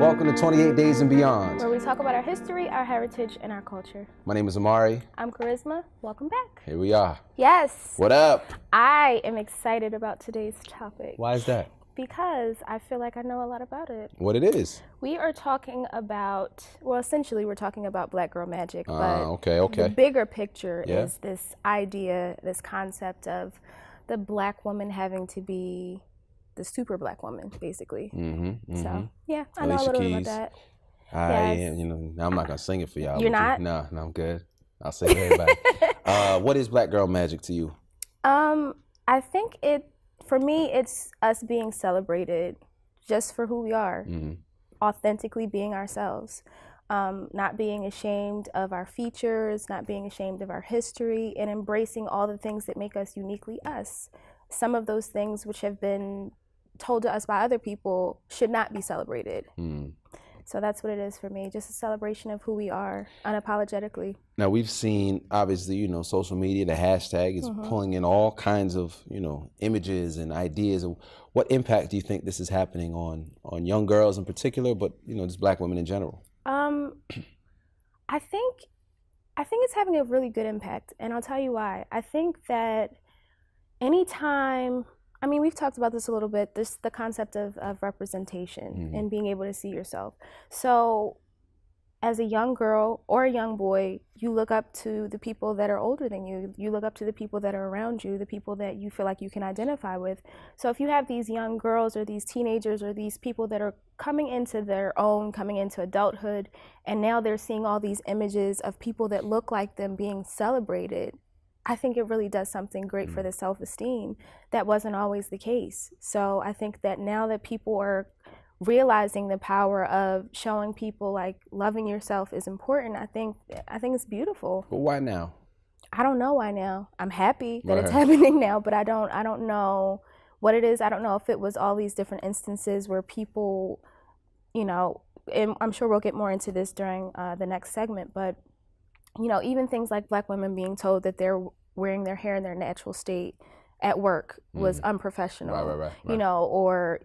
Welcome to 28 Days and Beyond, where we talk about our history, our heritage, and our culture. My name is Amari. I'm Charisma. Welcome back. Here we are. Yes. What up? I am excited about today's topic. Why is that? Because I feel like I know a lot about it. What it is? We are talking about, well, essentially we're talking about Black Girl Magic, but okay. the bigger picture is this idea, this concept of the Black woman having to be the super Black woman, basically. So, yeah, I know a little bit about that. I'm not going to sing it for y'all. You're not? No, I'm good. I'll sing it for everybody. What is Black Girl Magic to you? I think for me, it's us being celebrated just for who we are, authentically being ourselves, not being ashamed of our features, not being ashamed of our history, and embracing all the things that make us uniquely us. Some of those things which have been told to us by other people should not be celebrated. So that's what it is for me, just a celebration of who we are, unapologetically. Now, we've seen, obviously, social media, the hashtag is pulling in all kinds of, images and ideas. What impact do you think this is happening on young girls in particular, but, just Black women in general? I think it's having a really good impact, and I'll tell you why. I think that anytime, we've talked about this a little bit, the concept of representation and being able to see yourself. So as a young girl or a young boy, you look up to the people that are older than you. You look up to the people that are around you, the people that you feel like you can identify with. So if you have these young girls or these teenagers or these people that are coming into their own, coming into adulthood, and now they're seeing all these images of people that look like them being celebrated, I think it really does something great for the self-esteem. That wasn't always the case. So I think that now that people are realizing the power of showing people like loving yourself is important, I think it's beautiful. But why now? I don't know why now. I'm happy that it's happening now, but I don't know what it is. I don't know if it was all these different instances where people, and I'm sure we'll get more into this during the next segment, but even things like Black women being told that they're wearing their hair in their natural state at work was unprofessional, right. Or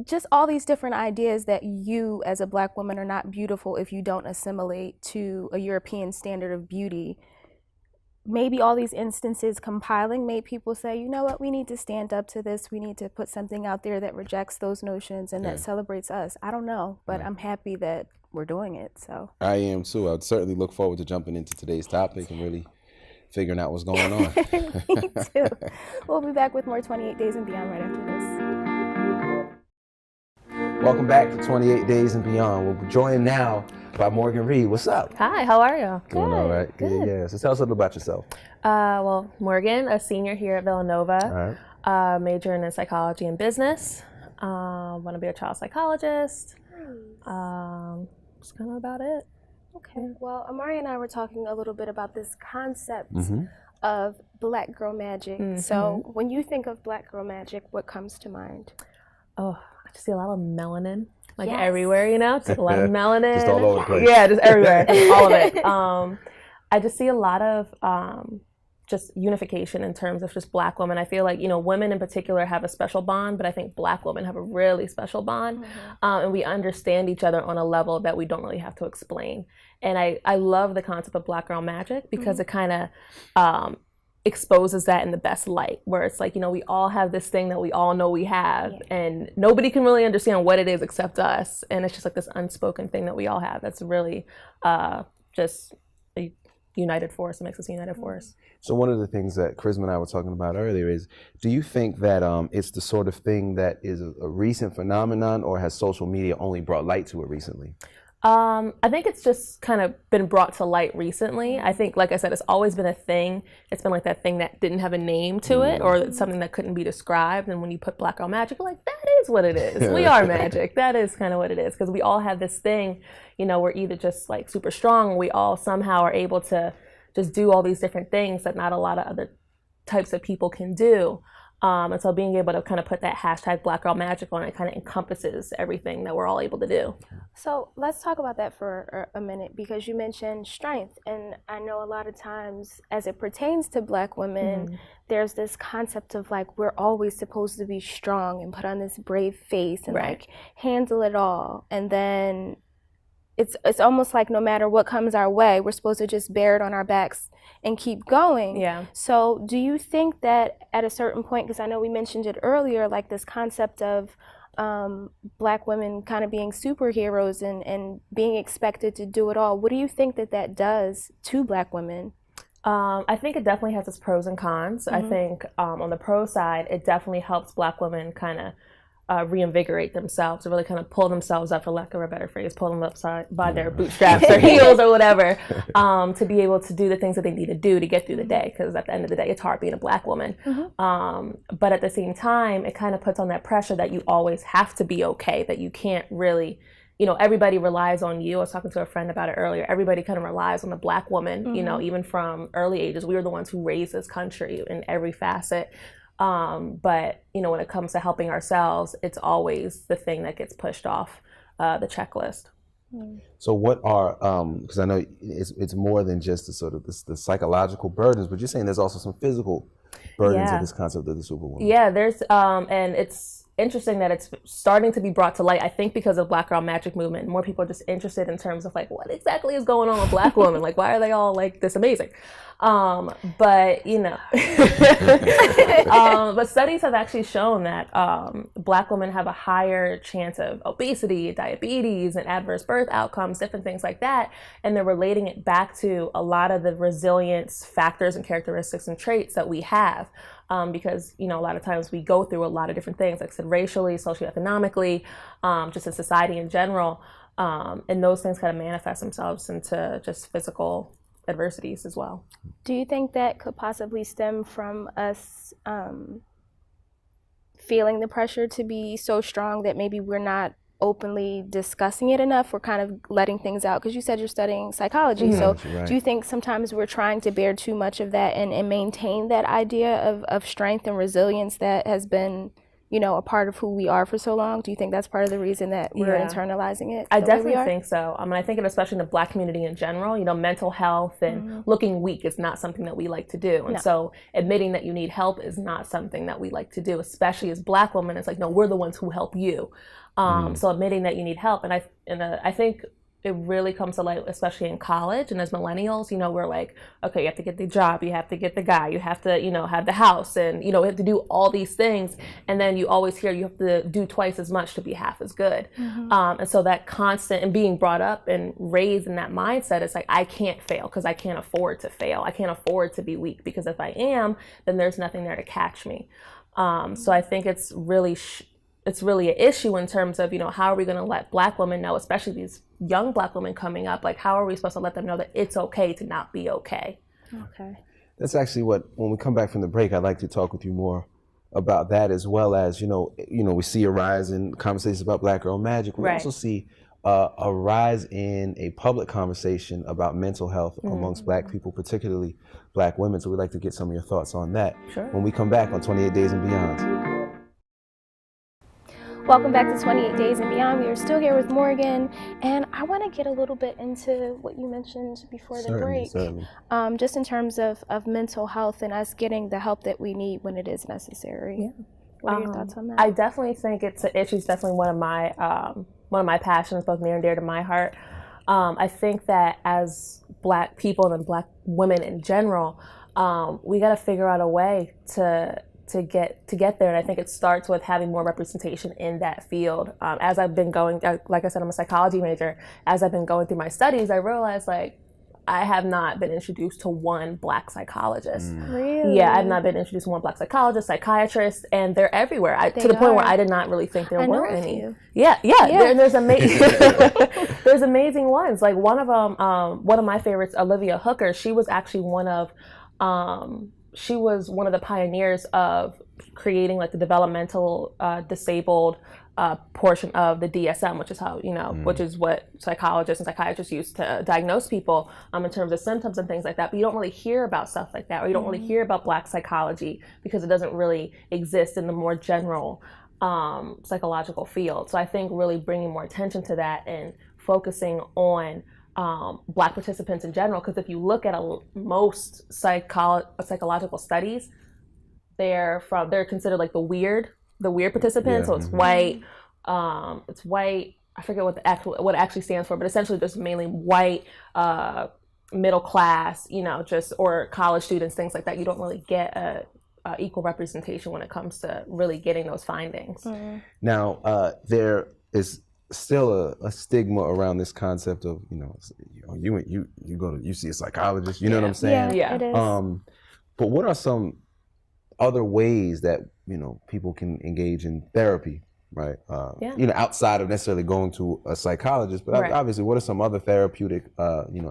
just all these different ideas that you as a Black woman are not beautiful if you don't assimilate to a European standard of beauty. Maybe all these instances compiling made people say, you know what, we need to stand up to this. We need to put something out there that rejects those notions and that celebrates us. I don't know, but I'm happy that we're doing it. So I am too. I'd certainly look forward to jumping into today's topic and really figuring out what's going on. Me too. We'll be back with more 28 Days and Beyond right after this. Welcome back to 28 Days and Beyond. We're joined now by Morgan Reid. What's up? Hi, how are you? Doing all right. Good. Yeah. So tell us a little about yourself. Well, Morgan, a senior here at Villanova, majoring in psychology and business. Want to be a child psychologist. That's kind of about it. Okay. Well, Amari and I were talking a little bit about this concept of Black Girl Magic. So when you think of Black Girl Magic, what comes to mind? Oh, I just see a lot of melanin, everywhere, just a lot of melanin. Just all over the place. Yeah, just everywhere, all of it. I just see a lot of just unification in terms of just Black women. I feel like, women in particular have a special bond, but I think Black women have a really special bond. And we understand each other on a level that we don't really have to explain. And I love the concept of Black Girl Magic because it kind of exposes that in the best light, where it's like, we all have this thing that we all know we have, and nobody can really understand what it is except us. And it's just like this unspoken thing that we all have that's really just a united force. It makes us a united force. So one of the things that Charisma and I were talking about earlier is, do you think that it's the sort of thing that is a recent phenomenon, or has social media only brought light to it recently? I think it's just kind of been brought to light recently. I think, like I said, it's always been a thing. It's been like that thing that didn't have a name to it, or something that couldn't be described. And when you put Black Girl Magic, you're like, that is what it is. We are magic. That is kind of what it is. Because we all have this thing, we're either just like super strong, or we all somehow are able to just do all these different things that not a lot of other types of people can do. And so being able to kind of put that hashtag Black Girl Magic on it kind of encompasses everything that we're all able to do. So let's talk about that for a minute, because you mentioned strength. And I know a lot of times as it pertains to Black women, there's this concept of like, we're always supposed to be strong and put on this brave face and like handle it all. And then it's almost like no matter what comes our way, we're supposed to just bear it on our backs and keep going. Yeah. So do you think that at a certain point, because I know we mentioned it earlier, like this concept of Black women kind of being superheroes and being expected to do it all, what do you think that does to Black women? I think it definitely has its pros and cons. I think on the pro side, it definitely helps Black women kind of reinvigorate themselves, to really kind of pull themselves up, for lack of a better phrase, pull them up by their bootstraps or heels or whatever, to be able to do the things that they need to do to get through the day. Because at the end of the day, it's hard being a Black woman. But at the same time, it kind of puts on that pressure that you always have to be okay, that you can't really, you know, everybody relies on you. I was talking to a friend about it earlier. Everybody kind of relies on the Black woman, you know, even from early ages. We were the ones who raised this country in every facet. But, you know, when it comes to helping ourselves, it's always the thing that gets pushed off the checklist. So what are, because I know it's more than just the sort of the psychological burdens, but you're saying there's also some physical burdens of this concept of the Superwoman. Yeah, there's, and it's interesting that it's starting to be brought to light, I think because of Black Girl Magic movement. More people are just interested in terms of like, what exactly is going on with Black women? Like, why are they all like this amazing? But, you know, but studies have actually shown that Black women have a higher chance of obesity, diabetes, and adverse birth outcomes, different things like that. And they're relating it back to a lot of the resilience factors and characteristics and traits that we have. Because, you know, a lot of times we go through a lot of different things, like I said, racially, socioeconomically, just in society in general. And those things kind of manifest themselves into just physical adversities as well. Do you think that could possibly stem from us feeling the pressure to be so strong that maybe we're not openly discussing it enough? We're kind of letting things out, because you said you're studying psychology. So do you think sometimes we're trying to bear too much of that and maintain that idea of strength and resilience that has been, you know, a part of who we are for so long? Do you think that's part of the reason that we're internalizing it? I definitely think so. I mean, I think it, especially in the Black community in general, you know, mental health and looking weak is not something that we like to do. And so admitting that you need help is not something that we like to do, especially as Black women. It's like, no, we're the ones who help you. So admitting that you need help. And I think it really comes to light, especially in college and as millennials, you know, we're like, okay, you have to get the job, you have to get the guy, you have to, you know, have the house, and, you know, we have to do all these things. And then you always hear you have to do twice as much to be half as good. And so that constant and being brought up and raised in that mindset, it's like, I can't fail because I can't afford to fail. I can't afford to be weak, because if I am, then there's nothing there to catch me. So I think it's really an issue in terms of, you know, how are we going to let Black women know, especially these young Black women coming up, like how are we supposed to let them know that it's okay to not be okay? Okay. That's actually what, when we come back from the break, I'd like to talk with you more about that, as well as, you know, we see a rise in conversations about Black Girl Magic. We also see a rise in a public conversation about mental health amongst Black people, particularly Black women. So we'd like to get some of your thoughts on that when we come back on 28 Days and Beyond. Welcome back to 28 Days and Beyond. We are still here with Morgan, and I want to get a little bit into what you mentioned before the break, just in terms of mental health and us getting the help that we need when it is necessary. What are your thoughts on that? I definitely think it's an issue. It's definitely one of my passions, both near and dear to my heart. I think that as Black people and Black women in general, we got to figure out a way to get there. And I think it starts with having more representation in that field. As I've been going, like I said, I'm a psychology major. As I've been going through my studies, I realized like I have not been introduced to one Black psychologist. Really? Yeah, I've not been introduced to one Black psychologist, psychiatrist, and they're everywhere. To the point where I did not really think there were any. Yeah. There's amazing, there's amazing ones. Like one of them, one of my favorites, Olivia Hooker. She was actually one of she was one of the pioneers of creating like the developmental disabled portion of the DSM, which is how, which is what psychologists and psychiatrists use to diagnose people in terms of symptoms and things like that. But you don't really hear about stuff like that, or you don't really hear about Black psychology because it doesn't really exist in the more general psychological field. So I think really bringing more attention to that and focusing on Black participants in general, because if you look at most psychological studies, they're considered like the weird participants. So it's white. I forget what it actually stands for, but essentially just mainly white, middle class, or college students, things like that. You don't really get a equal representation when it comes to really getting those findings. Now, there is still a stigma around this concept of you see a psychologist, you know what I'm saying? Yeah, it is. But what are some other ways that people can engage in therapy, right? Outside of necessarily going to a psychologist, but obviously, what are some other therapeutic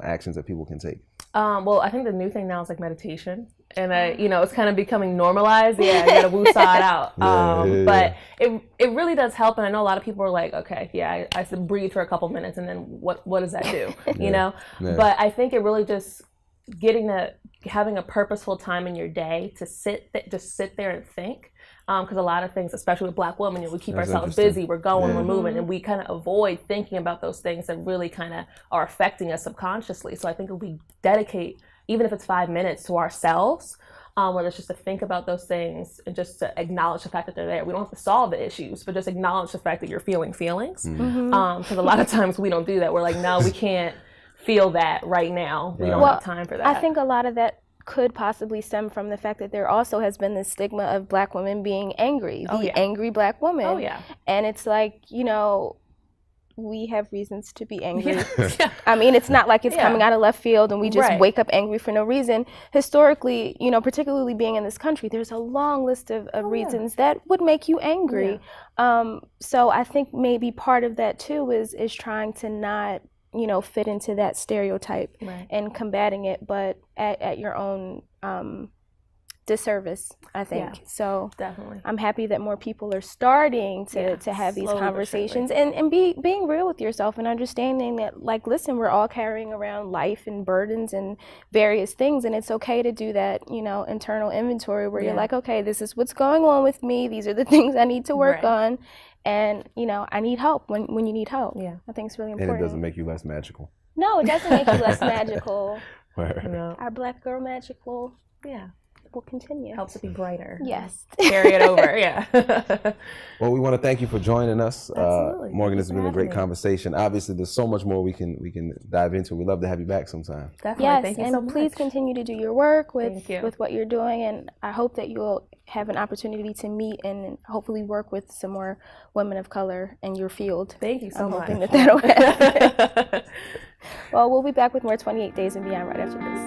actions that people can take? Well, I think the new thing now is like meditation, and it's kind of becoming normalized. Yeah, you gotta woo-saw it out. But it really does help, and I know a lot of people are like, okay, yeah, I should breathe for a couple minutes, and then what does that do? But I think it really just having a purposeful time in your day to sit there and think. Because a lot of things, especially with Black women, we keep ourselves busy, we're going, we're moving, and we kind of avoid thinking about those things that really kind of are affecting us subconsciously. So I think if we dedicate, even if it's 5 minutes, to ourselves, whether it's just to think about those things and just to acknowledge the fact that they're there. We don't have to solve the issues, but just acknowledge the fact that you're feeling feelings. Because a lot of times we don't do that. We're like, no, we can't feel that right now. We don't have time for that. I think a lot of that could possibly stem from the fact that there also has been this stigma of Black women being angry, angry Black woman. Oh, yeah. And it's like, we have reasons to be angry. I mean, it's not like it's coming out of left field and we just wake up angry for no reason. Historically, particularly being in this country, there's a long list of reasons that would make you angry. So I think maybe part of that too is trying to not fit into that stereotype and combating it, but at your own disservice, I think. Yeah, so definitely. I'm happy that more people are starting to have these conversations and being real with yourself and understanding that, like, listen, we're all carrying around life and burdens and various things, and it's okay to do that, internal inventory where you're like, okay, this is what's going on with me. These are the things I need to work on. And, I need help when you need help. Yeah. I think it's really important. And it doesn't make you less magical. No, it doesn't make you less magical. No. Our Black girl magical will continue. Helps it be brighter. Yes. Carry it over, Well, we want to thank you for joining us. Absolutely. Morgan, this has been a great conversation. Obviously, there's so much more we can dive into. We'd love to have you back sometime. Definitely. Yes, thank you and so much. please continue to do your work with what you're doing, and I hope that you'll have an opportunity to meet and hopefully work with some more women of color in your field. Thank you so much. I'm hoping that'll happen. Well, we'll be back with more 28 Days and Beyond right after this.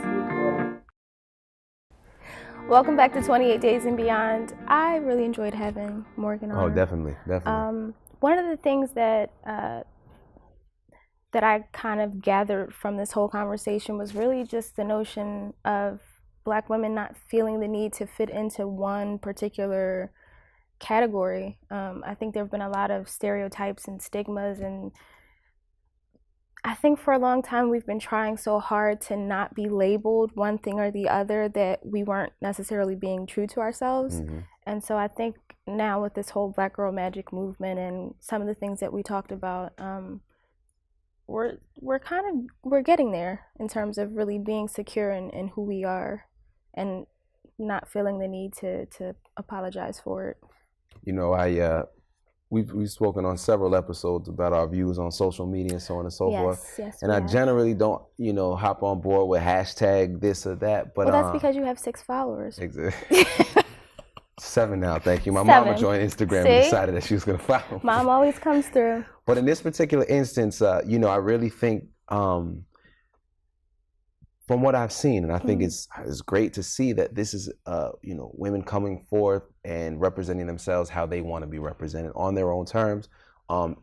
Welcome back to 28 Days and Beyond. I really enjoyed having Morgan on. Oh, definitely. One of the things that I kind of gathered from this whole conversation was really just the notion of Black women not feeling the need to fit into one particular category. I think there have been a lot of stereotypes and stigmas, and I think for a long time we've been trying so hard to not be labeled one thing or the other that we weren't necessarily being true to ourselves. And so I think now with this whole Black Girl Magic movement and some of the things that we talked about, we're getting there in terms of really being secure in who we are and not feeling the need to apologize for it. We've spoken on several episodes about our views on social media and so on and so forth. Yes, and I generally don't, hop on board with hashtag this or that. But that's because you have 6 followers. Exactly. 7 now, thank you. My 7. mama joined Instagram and decided that she was going to follow me. Mom always comes through. But in this particular instance, I really think, from what I've seen, and I think it's great to see that this is, women coming forth and representing themselves how they want to be represented on their own terms,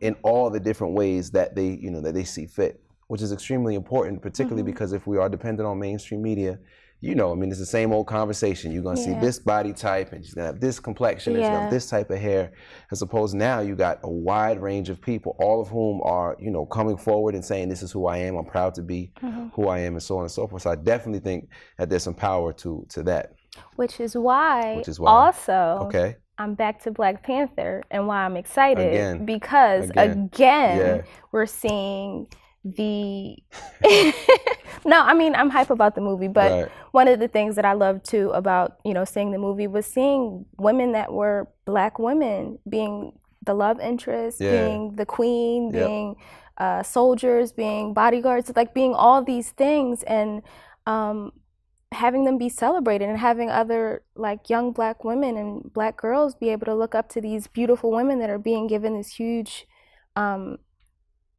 in all the different ways that they see fit, which is extremely important, particularly because if we are dependent on mainstream media, you know, I mean, it's the same old conversation. You're going to see this body type, and she's going to have this complexion, and she's going to have this type of hair. As opposed now, you got a wide range of people, all of whom are, you know, coming forward and saying, this is who I am, I'm proud to be who I am, and so on and so forth. So I definitely think that there's some power to that. Which is why also I'm back to Black Panther, and why I'm excited because again we're seeing the no, I mean, I'm hype about the movie, but one of the things that I loved too about, you know, seeing the movie was seeing women that were Black women being the love interest, being the queen, being soldiers, being bodyguards, like being all these things, and having them be celebrated, and having other like young Black women and Black girls be able to look up to these beautiful women that are being given this huge, you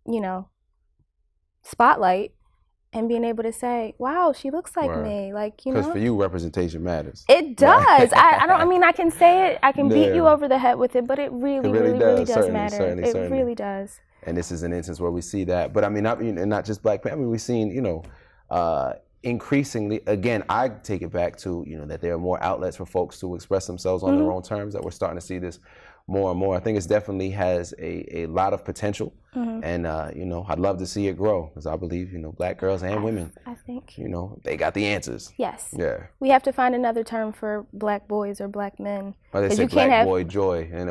know, spotlight, and being able to say, wow, she looks like me, like, you know. Because for you, representation matters. It does. I don't, I mean, I can say it, I can beat you over the head with it, but it really does matter. It really does. And this is an instance where we see that. But I mean, and not just Black Panther, I mean, we've seen, you know, increasingly, again, I take it back to, you know, that there are more outlets for folks to express themselves on their own terms, that we're starting to see this more and more. I think it definitely has a lot of potential, and you know, I'd love to see it grow, because I believe, you know, Black girls and women, I think, you know, they got the answers. Yes. Yeah. We have to find another term for Black boys or Black men. Well, they say Black boy joy, and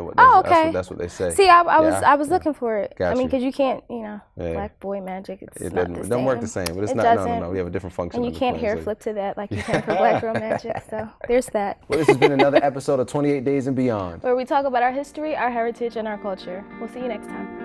that's what they say. See, I was looking for it. Gotcha. I mean, because you can't, you know, Black boy magic. It doesn't work the same, but it's not. No. We have a different function. And you can't hair flip to that like you can for Black girl magic. So there's that. Well, this has been another episode of 28 Days and Beyond, where we talk about our history, our heritage, and our culture. We'll see you next time.